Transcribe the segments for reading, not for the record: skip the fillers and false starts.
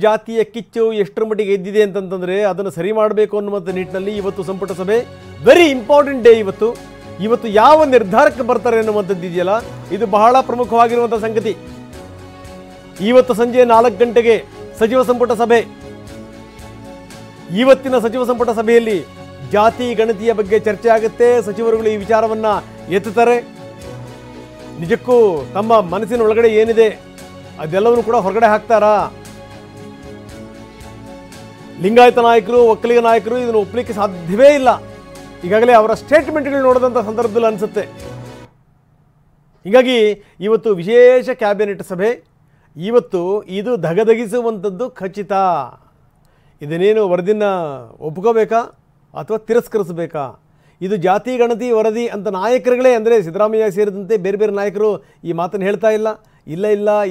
ಜಾತಿಯ ಕಿಚ್ಚು ಎಷ್ಟರ ಮಟ್ಟಿಗೆ ಎದ್ದಿದೆ ಅಂತಂತಂದರೆ ಅದನ್ನು ಸರಿ ಮಾಡಬೇಕು ಅನ್ನುವಂಥ ನಿಟ್ಟಿನಲ್ಲಿ ಇವತ್ತು ಸಂಪುಟ ಸಭೆ ವೆರಿ ಇಂಪಾರ್ಟೆಂಟ್ ಡೇ. ಇವತ್ತು ಯಾವ ನಿರ್ಧಾರಕ್ಕೆ ಬರ್ತಾರೆ ಅನ್ನುವಂಥದ್ದು ಇದೆಯಲ್ಲ, ಇದು ಬಹಳ ಪ್ರಮುಖವಾಗಿರುವಂಥ ಸಂಗತಿ. ಇವತ್ತು ಸಂಜೆ 4 ಗಂಟೆಗೆ ಸಚಿವ ಸಂಪುಟ ಸಭೆ. ಇವತ್ತಿನ ಸಚಿವ ಸಂಪುಟ ಸಭೆಯಲ್ಲಿ ಜಾತಿ ಗಣತಿಯ ಬಗ್ಗೆ ಚರ್ಚೆ ಆಗುತ್ತೆ. ಸಚಿವರುಗಳು ಈ ವಿಚಾರವನ್ನು ಎತ್ತುತ್ತಾರೆ. ನಿಜಕ್ಕೂ ತಮ್ಮ ಮನಸ್ಸಿನ ಒಳಗಡೆ ಏನಿದೆ ಅದೆಲ್ಲವನ್ನು ಕೂಡ ಹೊರಗಡೆ ಹಾಕ್ತಾರಾ? ಲಿಂಗಾಯತ ನಾಯಕರು, ಒಕ್ಕಲಿಗ ನಾಯಕರು ಇದನ್ನು ಒಪ್ಪಲಿಕ್ಕೆ ಸಾಧ್ಯವೇ ಇಲ್ಲ. ಈಗಾಗಲೇ ಅವರ ಸ್ಟೇಟ್ಮೆಂಟ್ಗಳು ನೋಡಿದಂಥ ಸಂದರ್ಭದಲ್ಲಿ ಅನಿಸುತ್ತೆ. ಹೀಗಾಗಿ ಇವತ್ತು ವಿಶೇಷ ಕ್ಯಾಬಿನೆಟ್ ಸಭೆ. ಇವತ್ತು ಇದು ಧಗಧಗಿಸುವಂಥದ್ದು ಖಚಿತ. ಇದನ್ನೇನು ವರದಿನ ಒಪ್ಕೋಬೇಕಾ ಅಥವಾ ತಿರಸ್ಕರಿಸಬೇಕಾ? ಇದು ಜಾತಿ ಗಣತಿ ವರದಿ ಅಂತ ನಾಯಕರುಗಳೇ, ಅಂದರೆ ಸಿದ್ದರಾಮಯ್ಯ ಸೇರಿದಂತೆ ಬೇರೆ ಬೇರೆ ನಾಯಕರು ಈ ಮಾತನ್ನು ಹೇಳ್ತಾ ಇಲ್ಲ.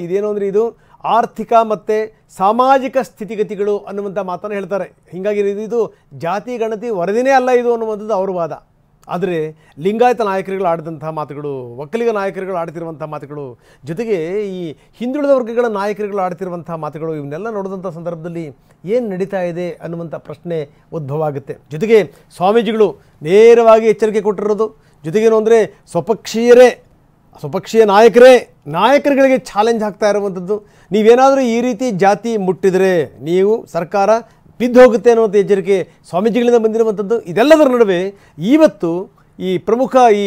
ಇದೇನು ಅಂದರೆ ಇದು ಆರ್ಥಿಕ ಮತ್ತು ಸಾಮಾಜಿಕ ಸ್ಥಿತಿಗತಿಗಳು ಅನ್ನುವಂಥ ಮಾತನ್ನು ಹೇಳ್ತಾರೆ. ಹೀಗಾಗಿ ಇದು ಜಾತಿ ಗಣತಿ ವರದಿನೇ ಅಲ್ಲ ಇದು ಅನ್ನುವಂಥದ್ದು ಅವ್ರ ವಾದ. ಆದರೆ ಲಿಂಗಾಯತ ನಾಯಕರುಗಳು ಆಡಿದಂಥ ಮಾತುಗಳು, ಒಕ್ಕಲಿಗ ನಾಯಕರುಗಳು ಆಡ್ತಿರುವಂಥ ಮಾತುಗಳು, ಜೊತೆಗೆ ಈ ಹಿಂದುಳಿದ ವರ್ಗಗಳ ನಾಯಕರುಗಳು ಆಡ್ತಿರುವಂಥ ಮಾತುಗಳು, ಇವನ್ನೆಲ್ಲ ನೋಡಿದಂಥ ಸಂದರ್ಭದಲ್ಲಿ ಏನು ನಡೀತಾ ಇದೆ ಅನ್ನುವಂಥ ಪ್ರಶ್ನೆ ಉದ್ಭವ ಆಗುತ್ತೆ. ಜೊತೆಗೆ ಸ್ವಾಮೀಜಿಗಳು ನೇರವಾಗಿ ಎಚ್ಚರಿಕೆ ಕೊಟ್ಟಿರೋದು, ಜೊತೆಗೇನು ಅಂದರೆ ಸ್ವಪಕ್ಷೀಯ ನಾಯಕರುಗಳಿಗೆ ಚಾಲೆಂಜ್ ಆಗ್ತಾ ಇರುವಂಥದ್ದು. ನೀವೇನಾದರೂ ಈ ರೀತಿ ಜಾತಿ ಮುಟ್ಟಿದರೆ ನೀವು ಸರ್ಕಾರ ಬಿದ್ದು ಹೋಗುತ್ತೆ ಅನ್ನುವಂಥ ಎಚ್ಚರಿಕೆ ಸ್ವಾಮೀಜಿಗಳಿಂದ ಬಂದಿರುವಂಥದ್ದು. ಇದೆಲ್ಲದರ ನಡುವೆ ಇವತ್ತು ಈ ಪ್ರಮುಖ ಈ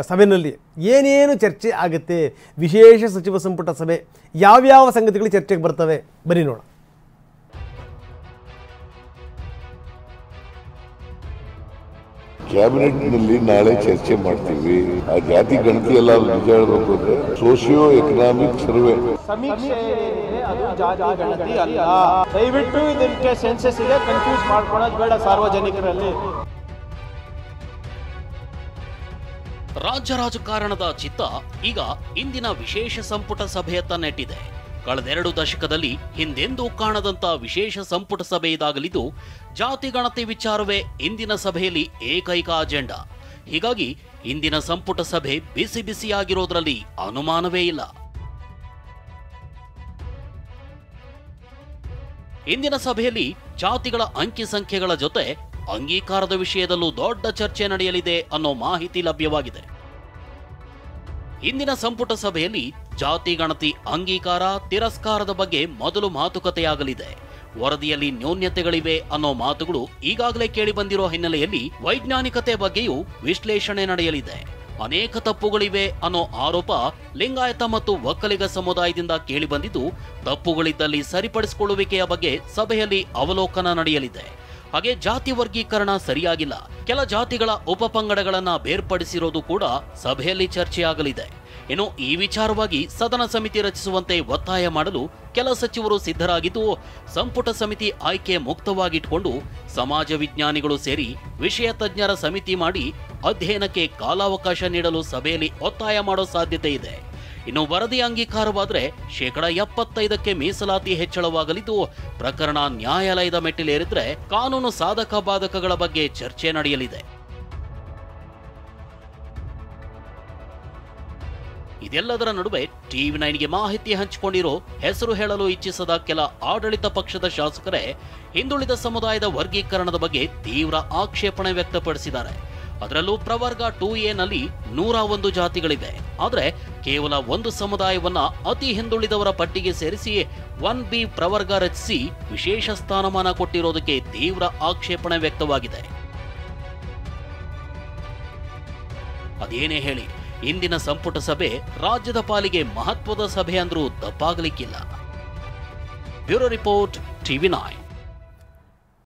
ಸಭೆಯಲ್ಲಿ ಏನೇನು ಚರ್ಚೆ ಆಗುತ್ತೆ, ವಿಶೇಷ ಸಚಿವ ಸಂಪುಟ ಸಭೆ, ಯಾವ್ಯಾವ ಸಂಗತಿಗಳು ಚರ್ಚೆಗೆ ಬರ್ತವೆ, ಬನ್ನಿ ನೋಡೋಣ. ಕ್ಯಾಬಿನೆಟ್ನಲ್ಲಿ ನಾಳೆ ಚರ್ಚೆ ಮಾಡ್ತೀವಿ. ಆ ಜಾತಿ ಗಣತಿ ಎಲ್ಲ ನಿಜ ಹೇಳಬೇಕು ಅಂದ್ರೆ ಸೋಷಿಯೋ ಎಕನಾಮಿಕ್ ಸರ್ವೆ ಸಮೀಕ್ಷೆ, ಅದು ಜಾತಿ ಗಣತಿ ಅಲ್ಲ. ದಯವಿಟ್ಟು ಇದಕ್ಕೆ ಸೆನ್ಸಸ್ ಇದೆ, ಕನ್ಫ್ಯೂಸ್ ಮಾಡ್ಕೊಳ್ಳೋದು ಬೇಡ ಸಾರ್ವಜನಿಕರಲ್ಲಿ. ರಾಜ್ಯ ರಾಜಕಾರಣದ ಚಿತ್ತ ಈಗ ಇಂದಿನ ವಿಶೇಷ ಸಂಪುಟ ಸಭೆಯತ್ತ ನೆಟ್ಟಿದೆ. ಕಳೆದೆರಡು ದಶಕದಲ್ಲಿ ಹಿಂದೆಂದೂ ಕಾಣದಂತ ವಿಶೇಷ ಸಂಪುಟ ಸಭೆ ಇದಾಗಲಿದ್ದು, ಜಾತಿ ಗಣತಿ ವಿಚಾರವೇ ಇಂದಿನ ಸಭೆಯಲ್ಲಿ ಏಕೈಕ ಅಜೆಂಡಾ. ಹೀಗಾಗಿ ಇಂದಿನ ಸಂಪುಟ ಸಭೆ ಬಿಸಿ ಬಿಸಿಯಾಗಿರೋದ್ರಲ್ಲಿ ಅನುಮಾನವೇ ಇಲ್ಲ. ಇಂದಿನ ಸಭೆಯಲ್ಲಿ ಜಾತಿಗಳ ಅಂಕಿ ಸಂಖ್ಯೆಗಳ ಜೊತೆ ಅಂಗೀಕಾರದ ವಿಷಯದಲ್ಲೂ ದೊಡ್ಡ ಚರ್ಚೆ ನಡೆಯಲಿದೆ ಅನ್ನೋ ಮಾಹಿತಿ ಲಭ್ಯವಾಗಿದೆ. ಇಂದಿನ ಸಂಪುಟ ಸಭೆಯಲ್ಲಿ ಜಾತಿ ಗಣತಿ ಅಂಗೀಕಾರ ತಿರಸ್ಕಾರದ ಬಗ್ಗೆ ಮೊದಲು ಮಾತುಕತೆಯಾಗಲಿದೆ. ವರದಿಯಲ್ಲಿ ನ್ಯೂನ್ಯತೆಗಳಿವೆ ಅನ್ನೋ ಮಾತುಗಳು ಈಗಾಗಲೇ ಕೇಳಿಬಂದಿರೋ ಹಿನ್ನೆಲೆಯಲ್ಲಿ ವೈಜ್ಞಾನಿಕತೆ ಬಗ್ಗೆಯೂ ವಿಶ್ಲೇಷಣೆ ನಡೆಯಲಿದೆ. ಅನೇಕ ತಪ್ಪುಗಳಿವೆ ಅನ್ನೋ ಆರೋಪ ಲಿಂಗಾಯತ ಮತ್ತು ಒಕ್ಕಲಿಗ ಸಮುದಾಯದಿಂದ ಕೇಳಿಬಂದಿದ್ದು, ತಪ್ಪುಗಳಿದ್ದಲ್ಲಿ ಸರಿಪಡಿಸಿಕೊಳ್ಳುವಿಕೆಯ ಬಗ್ಗೆ ಸಭೆಯಲ್ಲಿ ಅವಲೋಕನ ನಡೆಯಲಿದೆ. ಹಾಗೆ ಜಾತಿ ವರ್ಗೀಕರಣ ಸರಿಯಾಗಿಲ್ಲ, ಕೆಲ ಜಾತಿಗಳ ಉಪಪಂಗಡಗಳನ್ನ ಬೇರ್ಪಡಿಸಿರೋದು ಕೂಡ ಸಭೆಯಲ್ಲಿ ಚರ್ಚೆಯಾಗಲಿದೆ. ಇನ್ನು ಈ ವಿಚಾರವಾಗಿ ಸದನ ಸಮಿತಿ ರಚಿಸುವಂತೆ ಒತ್ತಾಯ ಮಾಡಲು ಕೆಲ ಸಚಿವರು ಸಿದ್ಧರಾಗಿದ್ದು, ಸಂಪುಟ ಸಮಿತಿ ಆಯ್ಕೆ ಮುಕ್ತವಾಗಿಟ್ಕೊಂಡು ಸಮಾಜ ವಿಜ್ಞಾನಿಗಳು ಸೇರಿ ವಿಷಯ ತಜ್ಞರ ಸಮಿತಿ ಮಾಡಿ ಅಧ್ಯಯನಕ್ಕೆ ಕಾಲಾವಕಾಶ ನೀಡಲು ಸಭೆಯಲ್ಲಿ ಒತ್ತಾಯ ಮಾಡೋ ಸಾಧ್ಯತೆ ಇದೆ. ಇನ್ನು ವರದಿ ಅಂಗೀಕಾರವಾದರೆ 75%ಕ್ಕೆ ಮೀಸಲಾತಿ ಹೆಚ್ಚಳವಾಗಲಿದ್ದು, ಪ್ರಕರಣ ನ್ಯಾಯಾಲಯದ ಮೆಟ್ಟಿಲೇರಿದ್ರೆ ಕಾನೂನು ಸಾಧಕ ಬಾಧಕಗಳ ಬಗ್ಗೆ ಚರ್ಚೆ ನಡೆಯಲಿದೆ. ಇದೆಲ್ಲದರ ನಡುವೆ TV9ಗೆ ಮಾಹಿತಿ ಹಂಚಿಕೊಂಡಿರೋ ಹೆಸರು ಹೇಳಲು ಇಚ್ಛಿಸದ ಕೆಲ ಆಡಳಿತ ಪಕ್ಷದ ಶಾಸಕರೇ ಹಿಂದುಳಿದ ಸಮುದಾಯದ ವರ್ಗೀಕರಣದ ಬಗ್ಗೆ ತೀವ್ರ ಆಕ್ಷೇಪಣೆ ವ್ಯಕ್ತಪಡಿಸಿದ್ದಾರೆ. ಅದರಲ್ಲೂ ಪ್ರವರ್ಗ 2A ನಲ್ಲಿ 101 ಜಾತಿಗಳಿವೆ. ಆದರೆ ಕೇವಲ ಒಂದು ಸಮುದಾಯವನ್ನ ಅತಿ ಹಿಂದುಳಿದವರ ಪಟ್ಟಿಗೆ ಸೇರಿಸಿ 1B ಪ್ರವರ್ಗ ರಚಿಸಿ ವಿಶೇಷ ಸ್ಥಾನಮಾನ ಕೊಟ್ಟಿರೋದಕ್ಕೆ ತೀವ್ರ ಆಕ್ಷೇಪಣೆ ವ್ಯಕ್ತವಾಗಿದೆ. ಅದೇನೇ ಹೇಳಿ, ಇಂದಿನ ಸಂಪುಟ ಸಭೆ ರಾಜ್ಯದ ಪಾಲಿಗೆ ಮಹತ್ವದ ಸಭೆ ಅಂದ್ರೂ ತಪ್ಪಾಗಲಿಕ್ಕಿಲ್ಲ. Bureau report, TV9.